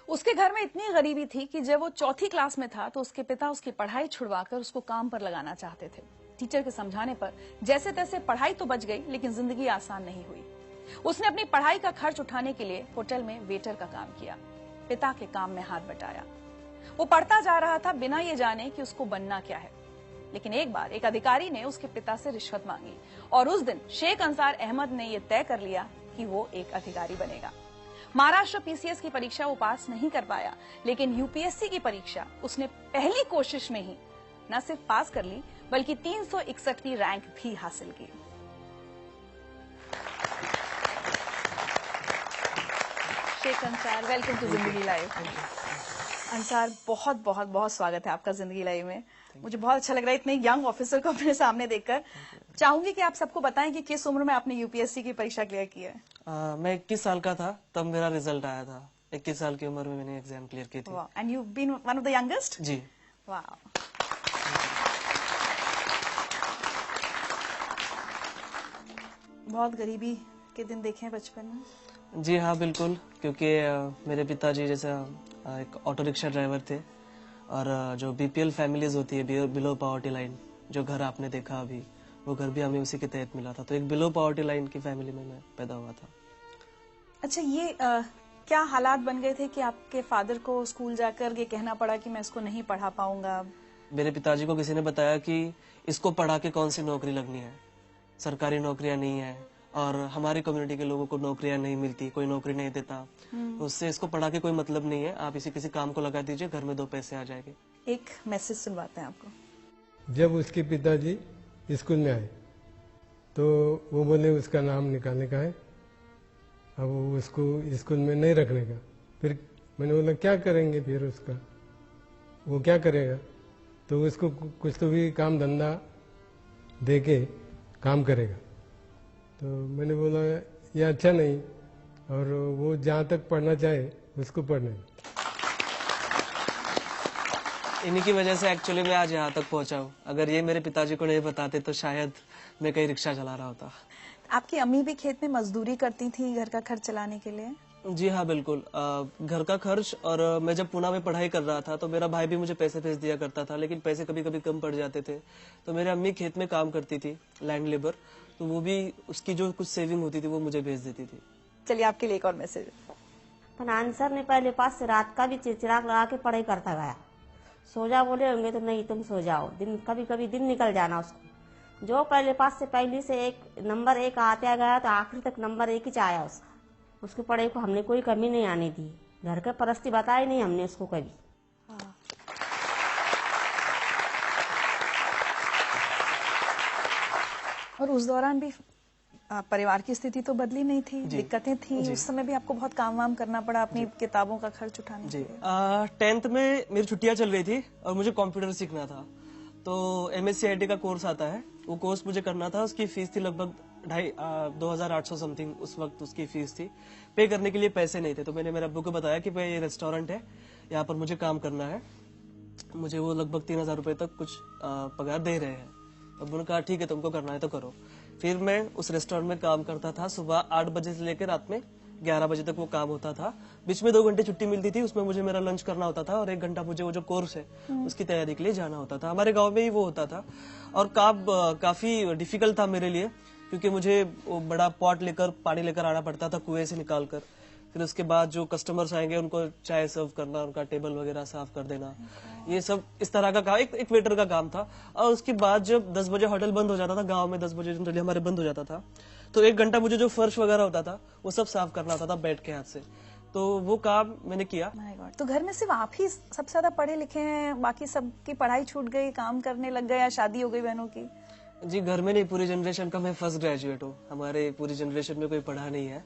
उसके घर में इतनी गरीबी थी कि जब वो चौथी क्लास में था तो उसके पिता उसकी पढ़ाई छुड़वाकर उसको काम पर लगाना चाहते थे। टीचर के समझाने पर जैसे तैसे पढ़ाई तो बच गई, लेकिन जिंदगी आसान नहीं हुई। उसने अपनी पढ़ाई का खर्च उठाने के लिए होटल में वेटर का काम किया। पिता के काम में हाथ बटाया। वो पढ़ता जा रहा था बिना ये जाने कि उसको बनना क्या है। लेकिन एक बार एक अधिकारी ने उसके पिता से रिश्वत मांगी और उस दिन शेख अंसार अहमद ने यह तय कर लिया कि वो एक अधिकारी बनेगा। महाराष्ट्र पीसीएस की परीक्षा वो पास नहीं कर पाया, लेकिन यूपीएससी की परीक्षा उसने पहली कोशिश में ही न सिर्फ पास कर ली, बल्कि 361वीं रैंक भी हासिल की। शेख अंसार, वेलकम टू जिंदगी लाइव। अंसार, बहुत बहुत बहुत स्वागत है आपका जिंदगी लाइव में। मुझे बहुत अच्छा लग रहा है इतने यंग ऑफिसर को अपने सामने देखकर। चाहूंगी कि आप सबको बताएं कि किस उम्र में आपने यूपीएससी की परीक्षा क्लियर की है। मैं 21 साल का था तब मेरा रिजल्ट आया था। 21 साल की उम्र में मैंने एग्जाम क्लियर की थी। And you been one of the youngest? जी। वाह। बहुत गरीबी के दिन देखे हैं बचपन में? जी हाँ, बिल्कुल, क्योंकि मेरे पिताजी जैसे एक ऑटो रिक्शा ड्राइवर थे और जो बीपीएल फैमिलीज होती है, बिलो पॉवर्टी लाइन, जो घर आपने देखा अभी, वो घर भी हमें उसी के तहत मिला था। तो एक बिलो पॉवर्टी लाइन की फैमिली में मैं पैदा हुआ था। अच्छा, ये क्या हालात बन गए थे कि आपके फादर को स्कूल जाकर ये कहना पड़ा कि मैं इसको नहीं पढ़ा पाऊंगा? मेरे पिताजी को किसी ने बताया कि इसको पढ़ा के कौन सी नौकरी लगनी है, सरकारी नौकरियां नहीं है और हमारी कम्युनिटी के लोगों को नौकरियां नहीं मिलती, कोई नौकरी नहीं देता, तो उससे इसको पढ़ा के कोई मतलब नहीं है, आप इसी किसी काम को लगा दीजिए, घर में 2 पैसे आ जाएंगे। एक मैसेज सुनवाते हैं आपको। जब उसके पिताजी स्कूल में आए तो वो बोले उसका नाम निकालने का है, अब उसको स्कूल में नहीं रखने का। फिर मैंने बोला क्या करेंगे फिर उसका, वो क्या करेगा? तो उसको कुछ तो भी काम धंधा दे के काम करेगा। तो मैंने बोला ये अच्छा नहीं, और वो जहाँ तक पढ़ना चाहे उसको पढ़ने। इन्हीं की वजह से एक्चुअली मैं आज यहाँ तक पहुँचा हूँ। अगर ये मेरे पिताजी को नहीं बताते तो शायद मैं कहीं रिक्शा चला रहा होता। आपकी अम्मी भी खेत में मजदूरी करती थी घर का खर्च चलाने के लिए? जी हाँ, बिल्कुल। घर का खर्च, और मैं जब पुणे में पढ़ाई कर रहा था तो मेरा भाई भी मुझे पैसे भेज दिया करता था, लेकिन पैसे कभी कभी कम पड़ जाते थे। तो मेरी अम्मी खेत में काम करती थी, लैंड लेबर, तो वो भी उसकी जो कुछ सेविंग होती थी वो मुझे भेज देती थी। चलिए आपके लिए एक और मैसेज। आंसर ने पहले पास से रात का भी चिराग लगा के पढ़ाई करता गया। सो जा बोले होंगे तो नहीं तुम सो जाओ, दिन कभी कभी दिन निकल जाना उसको। जो पहले पास से पहली से एक नंबर 1 आते गया तो आखिर तक नंबर 1 ही आया उसका। उसकी पढ़ाई को हमने कोई कमी नहीं आने दी, घर के परिस्थिति बताई नहीं हमने उसको कभी। और उस दौरान भी परिवार की स्थिति तो बदली नहीं थी, दिक्कतें थी। उस समय भी आपको बहुत काम वाम करना पड़ा अपनी किताबों का खर्च उठाने के लिए। 10th में मेरी छुट्टियां चल रही थी और मुझे कंप्यूटर सीखना था। तो MSc IT का कोर्स आता है, वो कोर्स मुझे करना था। उसकी फीस थी लगभग 2,800 समथिंग, उस वक्त उसकी फीस थी। पे करने के लिए पैसे नहीं थे, तो मैंने मेरे अब्बू को बताया कि भाई ये रेस्टोरेंट है, यहाँ पर मुझे काम करना है, मुझे वो लगभग 3,000 रुपए तक कुछ पगार दे रहे हैं। अब्बू ने कहा ठीक है, तुमको करना है तो करो। फिर मैं उस रेस्टोरेंट में काम करता था। सुबह 8 बजे से लेकर रात में 11 बजे तक वो काम होता था। बीच में 2 घंटे छुट्टी मिलती थी, उसमें मुझे मेरा लंच करना होता था और 1 घंटा मुझे वो जो कोर्स है उसकी तैयारी के लिए जाना होता था। हमारे गांव में ही वो होता था और काफी डिफिकल्ट था मेरे लिए, क्योंकि मुझे वो बड़ा पॉट लेकर पानी लेकर आना पड़ता था कुएं से निकाल कर। फिर उसके बाद जो कस्टमर्स आएंगे उनको चाय सर्व करना, उनका टेबल वगैरह साफ कर देना, ये सब इस तरह का काम एक वेटर का काम था। और उसके बाद जब 10 बजे होटल बंद हो जाता था, गांव में 10 बजे जनरली हमारे बंद हो जाता था, तो 1 घंटा मुझे जो फर्श वगैरह होता था वो सब साफ करना होता था बैठ के हाथ से। तो वो काम मैंने किया। तो घर में सिर्फ आप ही सबसे ज्यादा पढ़े लिखे हैं, बाकी सबकी पढ़ाई छूट गई, काम करने लग गए या शादी हो गई बहनों की? जी, घर में नहीं, पूरी जनरेशन का मैं फर्स्ट ग्रेजुएट हूँ। हमारे पूरी जनरेशन में कोई पढ़ा नहीं है,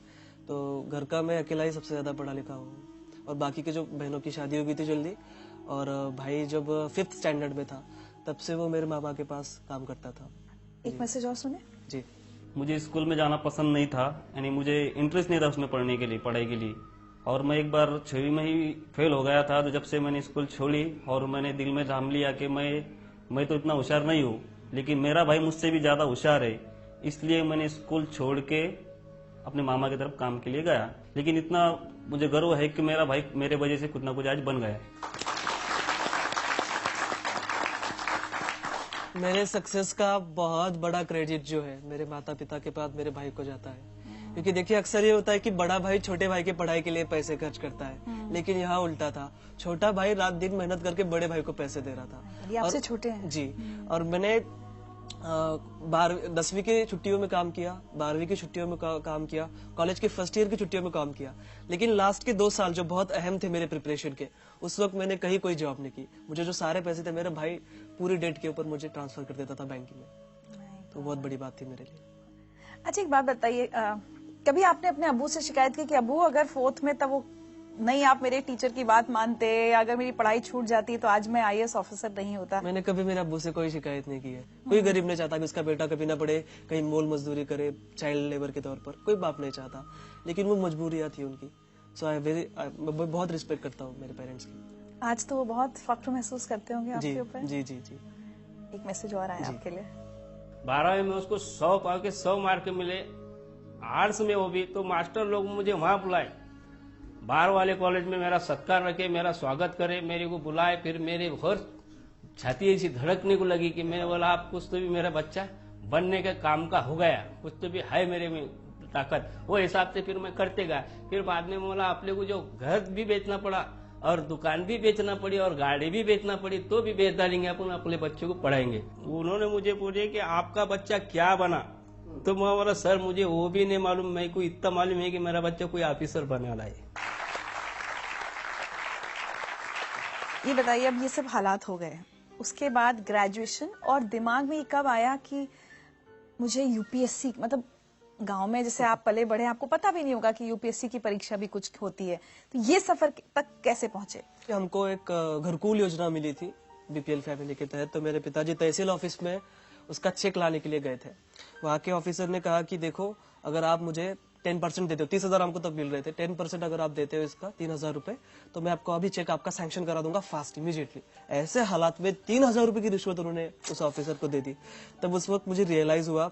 तो घर का मैं अकेला ही सबसे ज्यादा पढ़ा लिखा हूँ। और बाकी के जो बहनों की शादी हो गई थी जल्दी, और भाई जब 5th स्टैंडर्ड में था तब से वो मेरे मामा के पास काम करता था। एक मैसेज और सुने। जी, मुझे स्कूल में जाना पसंद नहीं था, यानी मुझे इंटरेस्ट नहीं था उसमें पढ़ने के लिए, पढ़ाई के लिए। और मैं एक बार 6वीं में ही फेल हो गया था। तो जब से मैंने स्कूल छोड़ी और मैंने दिल में ठान लिया कि मैं तो इतना होशियार नहीं हूँ, लेकिन मेरा भाई मुझसे भी ज्यादा होशियार है, इसलिए मैंने स्कूल छोड़ के अपने मामा की तरफ काम के लिए गया। लेकिन इतना मुझे गर्व है कि मेरा भाई मेरे वजह से कुछ ना कुछ आज बन गया। मेरे सक्सेस का बहुत बड़ा क्रेडिट जो है मेरे माता पिता के बाद मेरे भाई को जाता है, क्योंकि देखिए अक्सर ये होता है कि बड़ा भाई छोटे भाई की पढ़ाई के लिए पैसे खर्च करता है, लेकिन यहाँ उल्टा था। छोटा भाई रात दिन मेहनत करके बड़े भाई को पैसे दे रहा था। ये आपसे छोटे हैं? जी। और मैंने 10वीं की छुट्टियों में काम किया, 12वीं की छुट्टियों में काम किया, कॉलेज के फर्स्ट ईयर की छुट्टियों में काम किया, लेकिन लास्ट के 2 साल जो बहुत अहम थे मेरे प्रिपरेशन के, उस वक्त मैंने कहीं कोई जॉब नहीं की। मुझे जो सारे पैसे थे मेरा भाई पूरी डेट के ऊपर मुझे ट्रांसफर कर देता था बैंक में, तो बहुत बड़ी बात थी मेरे लिए। अच्छा, एक बात बताइए, कभी आपने अपने अब्बू से शिकायत की कि अब्बू अगर 4th में तब वो नहीं आप मेरे टीचर की बात मानते, अगर मेरी पढ़ाई छूट जाती तो आज मैं IAS ऑफिसर नहीं होता? मैंने कभी मेरे अब्बू से कोई शिकायत नहीं की है। कोई गरीब नहीं चाहता कि उसका बेटा कभी ना पढ़े, कहीं मोल मजदूरी करे चाइल्ड लेबर के तौर पर, कोई बाप नहीं चाहता, लेकिन वो मजबूरियां थी उनकी। सो मैं बहुत रिस्पेक्ट करता हूँ मेरे पेरेंट्स की। आज तो वो बहुत फख्र महसूस करते होंगे आपके ऊपर। जी जी जी। एक मैसेज और आया आपके लिए। 12वीं में उसको 100 पाव के 100 मार्क मिले, आर्ट्स में वो भी, तो मास्टर लोग मुझे वहां बुलाए, बाहर वाले कॉलेज में मेरा सत्कार रखे, मेरा स्वागत करे, मेरे को बुलाए। फिर मेरे बहुत छाती ऐसी धड़कने को लगी कि मैं बोला आप कुछ तो भी मेरा बच्चा बनने के काम का हो गया, कुछ तो भी है मेरे में ताकत। वो हिसाब से फिर मैं करते गया। फिर बाद में बोला अपने को जो घर भी बेचना पड़ा और दुकान भी बेचना पड़ी और गाड़ी भी बेचना पड़ी तो भी बेच डालेंगे, अपन अपने बच्चों को पढ़ाएंगे। उन्होंने मुझे पूछे कि आपका बच्चा क्या बना, तो मैं बोला सर मुझे वो भी नहीं मालूम, मेरे को इतना मालूम है कि मेरा बच्चा कोई ऑफिसर बनने वाला है। ये बताइए, अब ये सब हालात हो गए, उसके बाद ग्रेजुएशन, और दिमाग में ये कब आया कि मुझे UPSC, मतलब गांव में जैसे आप पले बढ़े, आपको पता भी नहीं होगा कि UPSC की परीक्षा भी कुछ होती है, तो ये सफर तक कैसे पहुंचे? हमको एक घरकुल योजना मिली थी BPL फैमिली के तहत, तो मेरे पिताजी तहसील ऑफिस में उसका चेक लाने के लिए गए थे। वहाँ के ऑफिसर ने कहा कि देखो अगर आप मुझे 10% देते हो, 30,000 हमको तब मिल रहे थे, 10% अगर आप देते हो इसका 3,000 रुपए, तो मैं आपको अभी चेक आपका सैंक्शन करा दूंगा फास्ट इमीडिएटली। ऐसे हालात में 3,000 रुपए की रिश्वत उन्होंने उस ऑफिसर को दे दी। तब उस वक्त मुझे रियलाइज हुआ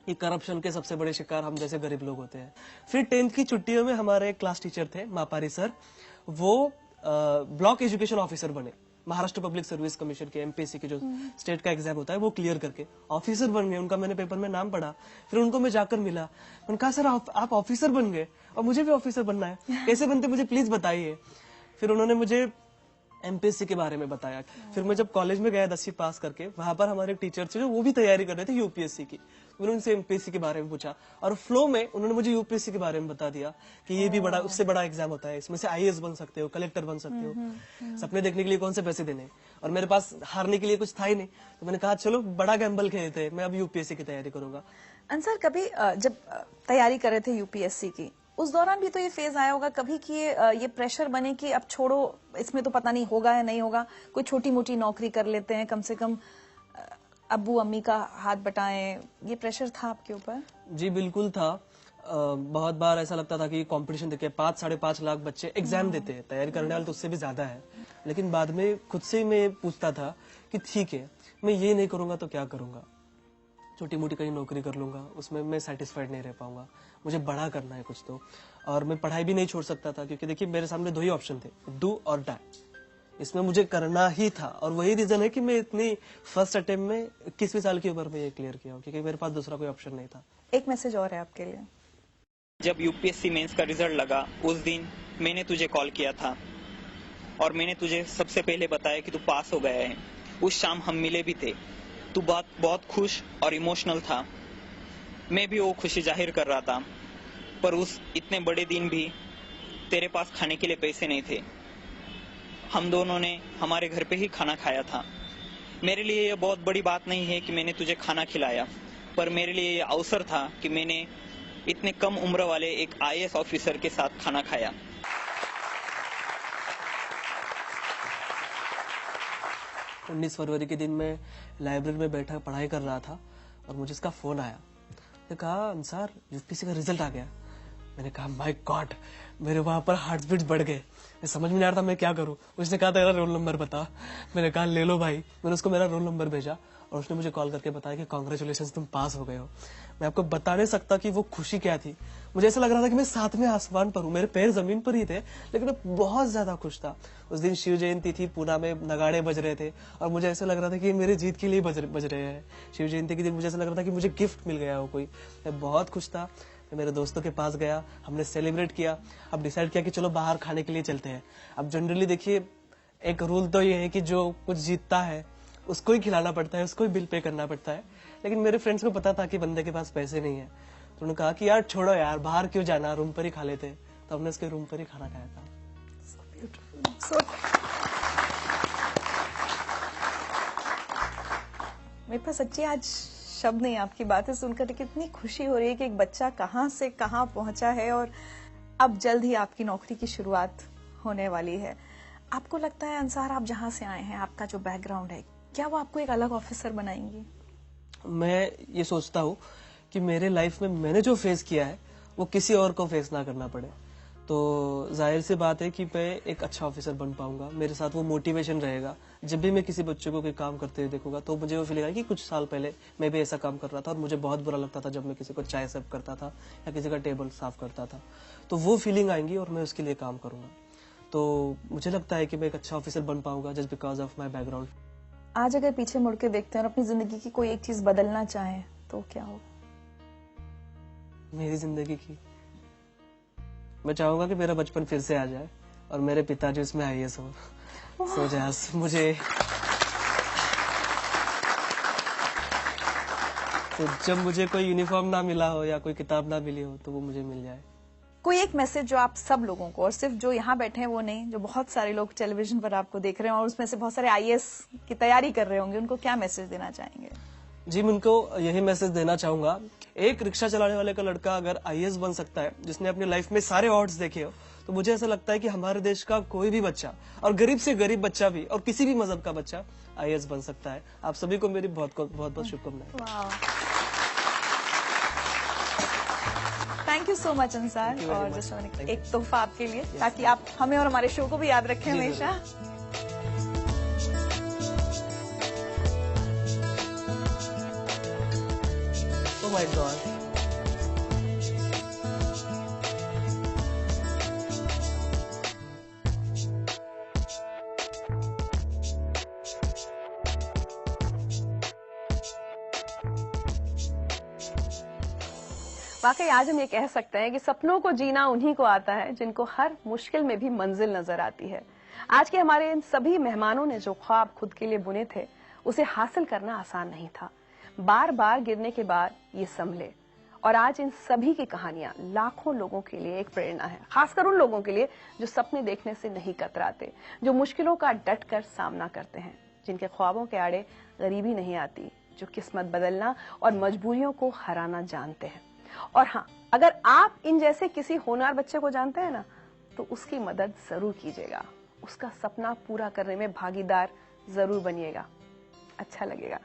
कि करप्शन के सबसे बड़े शिकार हम जैसे गरीब लोग होते हैं। फिर 10th की छुट्टियों में हमारे एक क्लास टीचर थे मापारी सर, वो ब्लॉक एजुकेशन ऑफिसर बने, महाराष्ट्र पब्लिक सर्विस कमीशन के MPSC के जो स्टेट का एग्जाम होता है वो क्लियर करके ऑफिसर बन गए। उनका मैंने पेपर में नाम पढ़ा, फिर उनको मैं जाकर मिला, मैंने कहा सर आप ऑफिसर बन गए और मुझे भी ऑफिसर बनना है, कैसे बनते मुझे प्लीज बताइए। फिर उन्होंने मुझे MPSC के बारे में बताया। फिर मैं जब कॉलेज में गया 10वीं पास करके, वहां पर हमारे एक टीचर थे जो वो भी तैयारी कर रहे थे UPSC की, मैंने उनसे MPSC के बारे में पूछा और फ्लो में उन्होंने मुझे UPSC के बारे में बता दिया कि ये भी बड़ा, उससे बड़ा एग्जाम होता है, इसमें से IAS बन सकते हो, कलेक्टर बन सकते हो। सपने देखने के लिए कौन से पैसे देने, और मेरे पास हारने के लिए कुछ था ही नहीं, तो मैंने कहा चलो बड़ा गैम्बल खेलते हैं, मैं अब UPSC की तैयारी करूंगा। अंसर, कभी जब तैयारी कर रहे थे UPSC की, उस दौरान भी तो ये फेज आया होगा कभी कि ये प्रेशर बने कि अब छोड़ो, इसमें तो पता नहीं होगा या नहीं होगा, कोई छोटी मोटी नौकरी कर लेते हैं, कम से कम अब्बू अम्मी का हाथ बटाएं, ये प्रेशर था आपके ऊपर? जी बिल्कुल था। बहुत बार ऐसा लगता था कि कंपटीशन देखिए 5-5.5 लाख बच्चे एग्जाम देते हैं, तैयारी करने वाले तो उससे भी ज्यादा है, लेकिन बाद में खुद से मैं पूछता था कि ठीक है मैं ये नहीं करूंगा तो क्या करूंगा, छोटी मोटी कहीं नौकरी कर लूंगा, उसमें मैं सेटिस्फाइड नहीं रह पाऊंगा, मुझे बड़ा करना है कुछ तो। और मैं पढ़ाई भी नहीं छोड़ सकता था, क्योंकि देखिए मेरे सामने 2 ही ऑप्शन थे, डू और डाई, इसमें मुझे करना ही था। और वही रीजन है कि मैं इतनी फर्स्ट अटेम्प्ट में 21वीं साल की उम्र में ये क्लियर किया, क्योंकि मेरे पास दूसरा कोई ऑप्शन नहीं था। एक मैसेज और है आपके लिए। जब UPSC मेंस का रिजल्ट लगा उस दिन मैंने तुझे कॉल किया था और मैंने तुझे सबसे पहले बताया कि तू पास हो गया है। उस शाम हम मिले भी थे, तू बहुत खुश और इमोशनल था, मैं भी वो खुशी जाहिर कर रहा था, पर उस इतने बड़े दिन भी तेरे पास खाने के लिए पैसे नहीं थे। हम दोनों ने हमारे घर पे ही खाना खाया था। मेरे लिए यह बहुत बड़ी बात नहीं है कि मैंने तुझे खाना खिलाया, पर मेरे लिए यह अवसर था कि मैंने इतने कम उम्र वाले एक IAS ऑफिसर के साथ खाना खाया। 19 फरवरी के दिन मैं लाइब्रेरी में बैठा पढ़ाई कर रहा था और मुझे इसका फोन आया। मैंने कहा अंसार UPSC का रिजल्ट आ गया। मैंने कहा माय गॉड, मेरे वहां पर हार्ट बीट बढ़ गए, मैं समझ में नहीं आ रहा था मैं क्या करूं। उसने कहा तेरा रोल नंबर बता, मैंने कहा ले लो भाई। मैंने उसको मेरा रोल नंबर भेजा और उसने मुझे कॉल करके बताया कि कांग्रेचुलेशंस तुम पास हो गए हो। मैं आपको बता नहीं सकता कि वो खुशी क्या थी, मुझे ऐसा लग रहा था कि मैं 7वें आसमान पर हूँ, मेरे पैर जमीन पर ही थे, लेकिन मैं बहुत ज्यादा खुश था। उस दिन शिव जयंती थी, पूना में नगाड़े बज रहे थे और मुझे ऐसा लग रहा था कि मेरे जीत के लिए बज रहे हैं। शिव जयंती के दिन मुझे ऐसा लग रहा था कि मुझे गिफ्ट मिल गया हो कोई। मैं बहुत खुश था। मैं मेरे दोस्तों के पास गया, हमने सेलिब्रेट किया। अब डिसाइड किया कि चलो बाहर खाने के लिए चलते हैं। अब जनरली देखिए, एक रूल तो ये है कि जो कुछ जीतता है उसको ही खिलाना पड़ता है, उसको ही बिल पे करना पड़ता है। लेकिन मेरे फ्रेंड्स को पता था कि बंदे के पास पैसे नहीं है, तो उन्होंने कहा कि यार छोड़ो यार, बाहर क्यों जाना, रूम पर ही खा लेते। तो हमने उसके रूम पर ही खाना खाया था। मेरे पास सच्ची आज शब्द नहीं आपकी बातें सुनकर, कितनी खुशी हो रही है कि एक बच्चा कहाँ से कहाँ पहुंचा है और अब जल्द ही आपकी नौकरी की शुरुआत होने वाली है। आपको लगता है अंसार, आप जहां से आए हैं, आपका जो बैकग्राउंड है, क्या वो आपको एक अलग ऑफिसर बनाएंगी? मैं ये सोचता हूँ कि मेरे लाइफ में मैंने जो फेस किया है वो किसी और को फेस ना करना पड़े। तो जाहिर सी बात है कि मैं एक अच्छा ऑफिसर बन पाऊंगा। मेरे साथ वो मोटिवेशन रहेगा। जब भी मैं किसी बच्चे को कोई काम करते हुए देखूंगा तो मुझे वो फीलिंग आएगी कि कुछ साल पहले मैं भी ऐसा काम कर रहा था और मुझे बहुत बुरा लगता था जब मैं किसी को चाय सर्व करता था या किसी का टेबल साफ करता था। तो वो फीलिंग आएंगी और मैं उसके लिए काम करूंगा। तो मुझे लगता है कि मैं एक अच्छा ऑफिसर बन पाऊंगा just because of my background. आज अगर पीछे मुड़ के देखते हैं और अपनी जिंदगी की कोई एक चीज बदलना चाहें तो क्या हो? मेरी जिंदगी की मैं चाहूंगा कि मेरा बचपन फिर से आ जाए और मेरे पिताजी उसमें IAS हो। सो जस्ट मुझे तो जब मुझे कोई यूनिफॉर्म ना मिला हो या कोई किताब ना मिली हो तो वो मुझे मिल जाए। कोई एक मैसेज जो आप सब लोगों को, और सिर्फ जो यहाँ बैठे हैं वो नहीं, जो बहुत सारे लोग टेलीविजन पर आपको देख रहे हैं और उसमें से बहुत सारे IAS की तैयारी कर रहे होंगे, उनको क्या मैसेज देना चाहेंगे? जी, मैं उनको यही मैसेज देना चाहूंगा, एक रिक्शा चलाने वाले का लड़का अगर IAS बन सकता है, जिसने अपनी लाइफ में सारे ऑड्स देखे हो, तो मुझे ऐसा लगता है कि हमारे देश का कोई भी बच्चा, और गरीब से गरीब बच्चा भी, और किसी भी मजहब का बच्चा IAS बन सकता है। आप सभी को मेरी बहुत बहुत शुभकामनाएं। Thank you so much Ansar. और जैसे मैंने एक तोहफा आपके लिए, ताकि आप हमें और हमारे शो को भी याद रखें हमेशा। Oh my God. वाकई आज हम ये कह सकते हैं कि सपनों को जीना उन्हीं को आता है जिनको हर मुश्किल में भी मंजिल नजर आती है। आज के हमारे इन सभी मेहमानों ने जो ख्वाब खुद के लिए बुने थे, उसे हासिल करना आसान नहीं था। बार बार गिरने के बाद ये संभले, और आज इन सभी की कहानियां लाखों लोगों के लिए एक प्रेरणा है, खासकर उन लोगों के लिए जो सपने देखने से नहीं कतराते, जो मुश्किलों का डट कर सामना करते हैं, जिनके ख्वाबों के आड़े गरीबी नहीं आती, जो किस्मत बदलना और मजबूरियों को हराना जानते हैं। और हाँ, अगर आप इन जैसे किसी होनहार बच्चे को जानते हैं ना, तो उसकी मदद जरूर कीजिएगा, उसका सपना पूरा करने में भागीदार जरूर बनिएगा, अच्छा लगेगा।